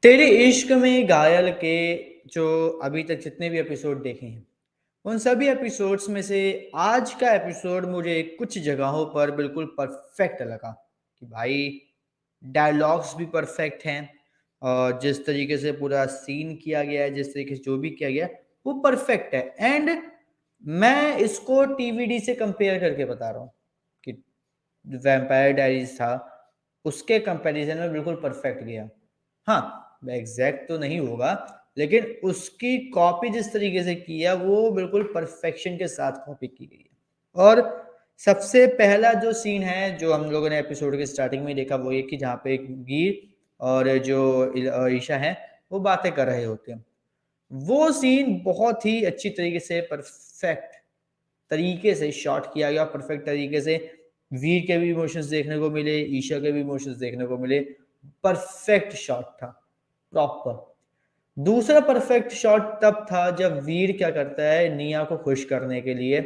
तेरे इश्क में घायल के जो अभी तक जितने भी एपिसोड देखे हैं, उन सभी एपिसोड्स में से आज का एपिसोड मुझे कुछ जगहों पर बिल्कुल परफेक्ट लगा कि भाई डायलॉग्स भी परफेक्ट हैं और जिस तरीके से पूरा सीन किया गया है, जिस तरीके से जो भी किया गया है, वो परफेक्ट है। एंड मैं इसको टीवीडी से कंपेयर करके बता रहा हूँ कि वैम्पायर डायरीज था, उसके कंपैरिजन में बिल्कुल परफेक्ट गया। हाँ, एग्ज़ैक्ट तो नहीं होगा, लेकिन उसकी कॉपी जिस तरीके से की है, वो बिल्कुल परफेक्शन के साथ कॉपी की गई है। और सबसे पहला जो सीन है, जो हम लोगों ने एपिसोड के स्टार्टिंग में ही देखा, वो ये कि जहाँ पे वीर और जो ईशा हैं, वो बातें कर रहे होते हैं। वो सीन बहुत ही अच्छी तरीके से परफेक्ट तरीके से शॉट किया गया, परफेक्ट तरीके से वीर के भी इमोशंस देखने को मिले, ईशा के भी इमोशंस देखने को मिले। परफेक्ट शॉट था, प्रॉपर। दूसरा परफेक्ट शॉट तब था जब वीर क्या करता है, निया को खुश करने के लिए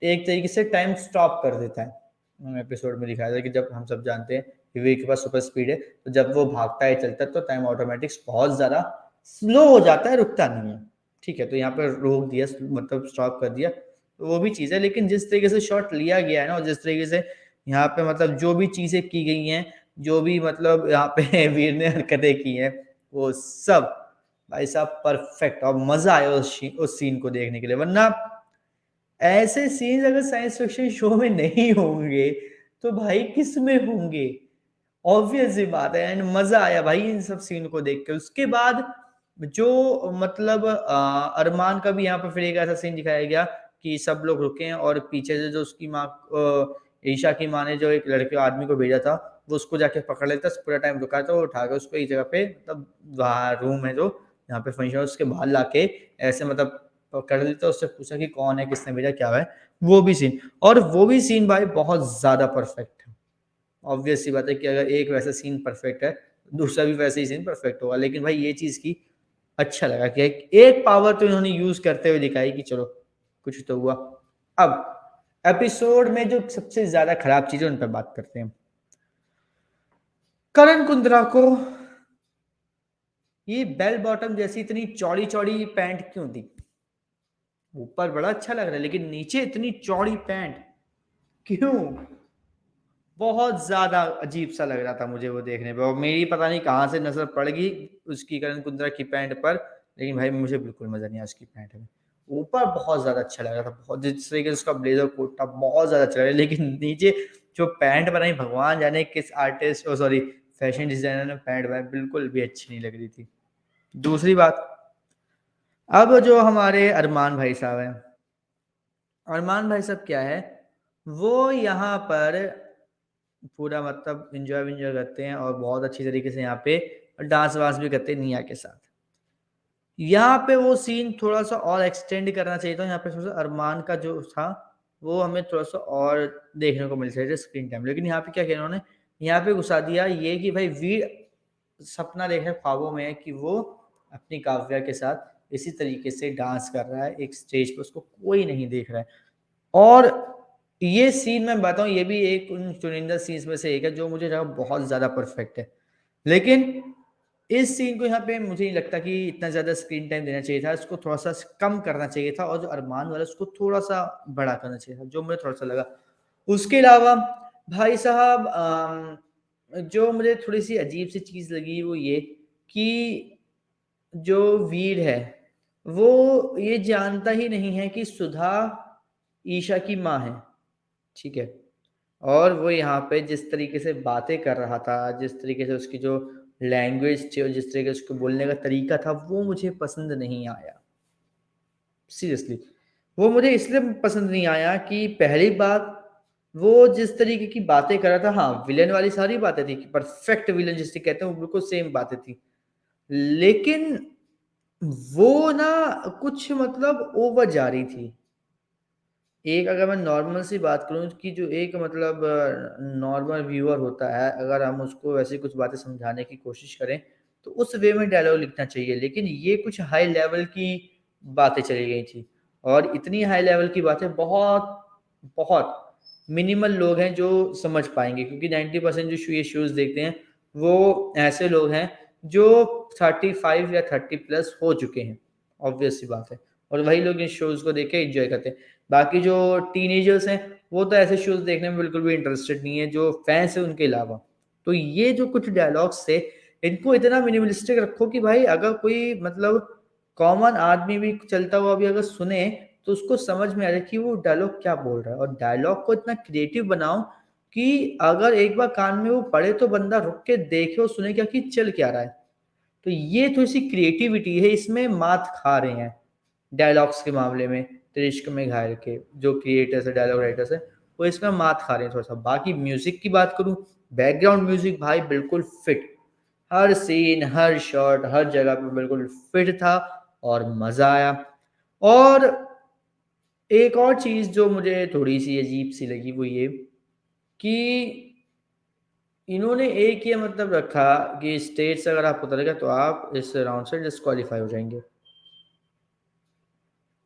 एक तरीके से टाइम स्टॉप कर देता है। एपिसोड में दिखाया था कि जब हम सब जानते हैं कि वीर के पास सुपर स्पीड है, तो जब वो भागता है, चलता है, तो टाइम ऑटोमेटिक्स बहुत ज़्यादा स्लो हो जाता है, रुकता नहीं है। ठीक है, तो यहाँ पर रोक दिया, मतलब स्टॉप कर दिया, तो वो भी चीज़ है। लेकिन जिस तरीके से शॉट लिया गया है ना, और जिस तरीके से यहाँ पे मतलब जो भी चीज़ें की गई हैं, जो भी मतलब यहाँ पे वीर ने हरकतें की हैं, वो सब भाई साहब परफेक्ट, और मज़ा आया उस सीन को देखने के लिए। वरना ऐसे सीन्स अगर साइंस फिक्शन शो में नहीं होंगे, तो भाई किस में होंगे? ऑब्वियस सी बात है। एंड मज़ा आया भाई इन सब सीन को देख के। उसके बाद जो मतलब अरमान का भी यहाँ पे फिर एक ऐसा सीन दिखाया गया कि सब लोग रुके हैं और पीछे से जो उसकी माँ ईशा की माँ ने जो एक लड़के आदमी को भेजा था, वो उसको जाके पकड़ लेता है, पूरा टाइम रुका था, वो उठा के उसको एक जगह पे, मतलब वहाँ रूम है जो यहाँ पे फंक्शन है, उसके बाहर लाके ऐसे मतलब पकड़ लेता है, उससे पूछा कि कौन है, किसने भेजा, क्या है? वो भी सीन, और वो भी सीन भाई बहुत ज़्यादा परफेक्ट है। ऑब्वियस सी बात है कि अगर एक वैसा सीन परफेक्ट है, दूसरा भी वैसे ही सीन परफेक्ट होगा। लेकिन भाई ये चीज़ की अच्छा लगा कि एक पावर तो इन्होंने यूज़ करते हुए दिखाई कि चलो कुछ तो हुआ। अब एपिसोड में जो सबसे ज़्यादा खराब चीज़ है, उन पे बात करते हैं। करण कुंद्रा को ये बेल बॉटम जैसी इतनी चौड़ी-चौड़ी पैंट क्यों दी? ऊपर बड़ा अच्छा लग रहा है, लेकिन नीचे इतनी चौड़ी पैंट क्यों? बहुत ज़्यादा अजीब-सा लग रहा था मुझे वो देखने पे, और मेरी पता नहीं कहाँ से नज़र पड़ गई उसकी करण कुंद्रा की पैंट पर, लेकिन भाई मुझे बिल्कुल मज़ा नहीं आया उसकी पैंट में। ऊपर बहुत ज़्यादा अच्छा लग रहा था, बहुत जिस तरीके से उसका ब्लेज़र कोट था, बहुत ज़्यादा अच्छा लग रहा है, लेकिन नीचे जो पैंट बनाई, भगवान जाने किस artist, oh sorry, fashion designer ने पैंट बनाई, बिल्कुल भी अच्छी नहीं लग रही थी। दूसरी बात, अब जो हमारे अरमान भाई साहब हैं, अरमान भाई साहब क्या है, वो यहाँ पर पूरा मतलब एन्जॉय विन्जॉय करते हैं और बहुत अच्छी तरीके से यहाँ पे डांस वांस भी करते हैं निया के साथ। यहाँ पे वो सीन थोड़ा-सा और एक्सटेंड करना चाहिए था, यहाँ पे थोड़ा-सा अरमान का जो था, वो हमें थोड़ा-सा और देखने को मिल चाहिए था स्क्रीन टाइम। लेकिन यहाँ पे क्या किया इन्होंने, यहाँ पे घुसा दिया ये कि भाई वीर सपना देख रहा है, ख्वाबों में है कि वो अपनी काव्या के साथ इसी तरीके से डांस कर रहा है एक स्टेज पे, उसको कोई नहीं देख रहा है। और ये सीन मैं बताऊँ, ये भी एक उन चुनिंदा सीन्स में से एक है जो मुझे लगा बहुत ज़्यादा परफेक्ट है। लेकिन इस सीन को यहाँ पे मुझे नहीं लगता कि इतना ज़्यादा स्क्रीन टाइम देना चाहिए था, इसको थोड़ा-सा कम करना चाहिए था, और जो अरमान वाला है उसको थोड़ा-सा बड़ा करना चाहिए था, जो मुझे थोड़ा-सा लगा। उसके अलावा भाई साहब जो मुझे थोड़ी-सी अजीब-सी चीज़ लगी वो ये कि जो वीर है, वो ये जानता ही नहीं है कि सुधा ईशा की माँ है, ठीक है? और वो यहाँ पे जिस तरीके से बातें कर रहा था, जिस तरीके से उसकी जो लैंग्वेज थी और जिस तरीके से उसको बोलने का तरीका था, वो मुझे पसंद नहीं आया। सीरियसली। वो मुझे इसलिए पसंद नहीं आया कि पहली बात, वो जिस तरीके की बातें कर रहा था, हाँ, विलेन वाली सारी बातें थी कि परफेक्ट विलेन जिसे कहते हैं, वो बिल्कुल सेम बातें थी। लेकिन वो ना कुछ मतलब ओवर जा रही थी। एक अगर मैं नॉर्मल सी बात करूँ कि जो एक मतलब नॉर्मल व्यूअर होता है, अगर हम उसको ऐसी कुछ बातें समझाने की कोशिश करें, तो उस वे में डायलॉग लिखना चाहिए। लेकिन ये कुछ हाई लेवल की बातें चली गई थी, और इतनी हाई लेवल की बातें बहुत मिनिमल लोग हैं जो समझ पाएँगे, क्योंकि 90% जो ये शोज़ देखते हैं, वो ऐसे लोग हैं जो 35 या 30 प्लस हो चुके हैं, ऑब्वियस सी बात है, और वही लोग इन शोज़ को देख के एन्जॉय करते हैं। बाकी जो टीनेजर्स हैं, वो तो ऐसे शोज़ देखने में बिल्कुल भी इंटरेस्टेड नहीं है, जो फैन्स हैं उनके अलावा। तो ये जो कुछ डायलॉग्स थे, इनको इतना मिनिमलिस्टिक रखो कि भाई अगर कोई मतलब कॉमन आदमी भी चलता हुआ भी अगर सुने, तो उसको समझ में आ जाए कि वो डायलॉग क्या बोल रहा है, और डायलॉग को इतना क्रिएटिव बनाओ कि अगर एक बार कान में वो पड़े तो बंदा रुक के देखे और सुने क्या कि चल क्या रहा है। तो ये थोड़ी-सी क्रिएटिविटी है, इसमें मात खा रहे हैं डायलॉग्स के मामले में, तिरिश्क में घायल के जो क्रिएटर्स हैं, डायलॉग राइटर्स हैं, वो इसमें मात खा रहे हैं थोड़ा-सा। बाकी म्यूज़िक की बात करूँ, बैकग्राउंड म्यूज़िक भाई बिल्कुल फिट। हर सीन, हर शॉट, हर जगह पे बिल्कुल फिट था और मज़ा आया। और एक और चीज़ जो मुझे थोड़ी-सी अजीब-सी लगी वो ये कि इन्होंने एक ये मतलब रखा कि स्टेज से अगर आप उतर गए तो आप इस राउंड से डिस्क्वालीफाई हो जाएँगे।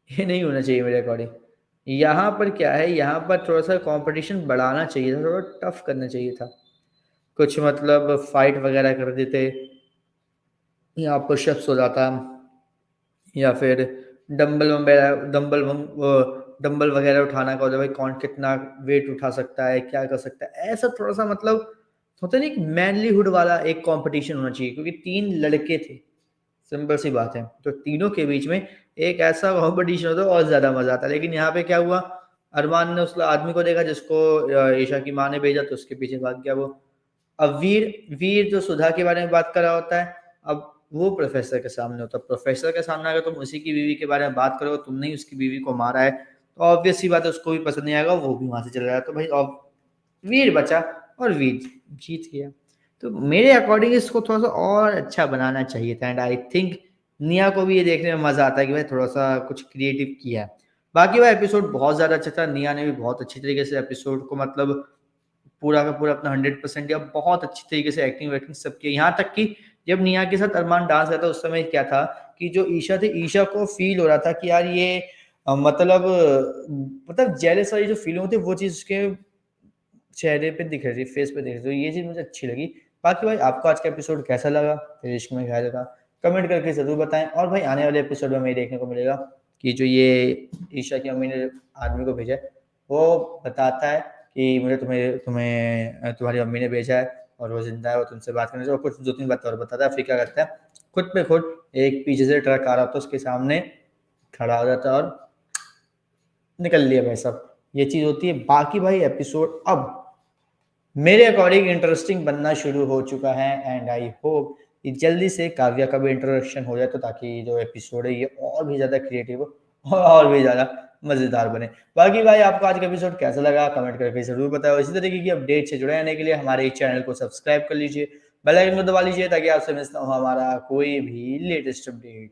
ये नहीं होना चाहिए मेरे अकॉर्डिंग। यहाँ पर क्या है, यहाँ पर थोड़ा-सा कॉम्पिटिशन बढ़ाना चाहिए था, थोड़ा टफ करना चाहिए था। कुछ मतलब फाइट वगैरह कर देते या पुशअप्स हो जाता या फिर डंबल वगैरह उठाना का होता है, भाई कौन कितना वेट उठा सकता है, क्या कर सकता है। ऐसा थोड़ा-सा मतलब होता नहीं, एक मैनलीहुड वाला एक कॉम्पिटिशन होना चाहिए क्योंकि 3 लड़के थे। सिंपल सी बात है। तो तीनों के बीच में एक ऐसा कॉम्पिटिशन होता और ज़्यादा मज़ा आता। लेकिन यहाँ पे क्या हुआ, अरमान ने उस आदमी को देखा जिसको ईशा की माँ ने भेजा, तो उसके पीछे भाग गया वो। अब वीर वीर जो सुधा के बारे में बात कर रहा होता है, अब वो प्रोफ़ेसर के सामने होता है। प्रोफ़ेसर के सामने अगर तुम उसी की बीवी के बारे में बात करोगे, तुमने ही उसकी बीवी को मारा है, तो ऑब्वियस सी बात है उसको भी पसंद नहीं आएगा, वो भी वहाँ से चला जाएगा। तो भाई वीर बचा और वीर जीत गया। तो मेरे अकॉर्डिंग इसको थोड़ा-सा और अच्छा बनाना चाहिए था, एंड आई थिंक निया को भी ये देखने में मज़ा आता है कि भाई थोड़ा-सा कुछ क्रिएटिव किया है। बाकी वो एपिसोड बहुत ज़्यादा अच्छा था, निया ने भी बहुत अच्छी तरीके से एपिसोड को मतलब पूरा का पूरा अपना 100% दिया, बहुत अच्छी तरीके से एक्टिंग-वैक्टिंग सब की। यहाँ तक कि जब निया के साथ अरमान डांस करता उस समय क्या था कि जो ईशा थी, ईशा को फ़ील हो रहा था कि यार ये मतलब जेलस वाली जो फीलिंग होती है वो चीज़ उसके चेहरे पे दिख रही थी, फेस पे दिख रही थी, तो ये चीज़ मुझे अच्छी लगी। बाकी भाई आपको आज का एपिसोड कैसा लगा? फिर इश्क में घायल का कमेंट करके ज़रूर बताएँ, और भाई आने वाले एपिसोड में हमें देखने को मिलेगा कि जो ये ईशा की मम्मी ने आदमी को भेजा है, वो बताता है कि मुझे तुम्हारी मम्मी ने भेजा है और वो ज़िंदा है, वो तुमसे बात करना चाहे, और कुछ 2-3 बातें और बताता है। फिर क्या करता है, खुद पे खुद एक पीछे से ट्रक आ रहा होता है, उसके सामने खड़ा हो जाता है और निकल लिया भाई साहब। ये चीज़ होती है। बाकी भाई एपिसोड अब मेरे अकॉर्डिंग इंटरेस्टिंग बनना शुरू हो चुका है, एंड आई होप कि जल्दी से काव्या का भी इंट्रोडक्शन हो जाए, तो ताकि जो एपिसोड है ये और भी ज़्यादा क्रिएटिव हो और भी ज़्यादा मज़ेदार बने। बाकी भाई आपको आज का एपिसोड कैसा लगा कमेंट करके ज़रूर बताओ। इसी तरीके की अपडेट से जुड़े रहने के लिए हमारे इस चैनल को सब्सक्राइब कर लीजिए, बेल आइकन को दबा लीजिए ताकि आपसे मिस ना हो हमारा कोई भी लेटेस्ट अपडेट।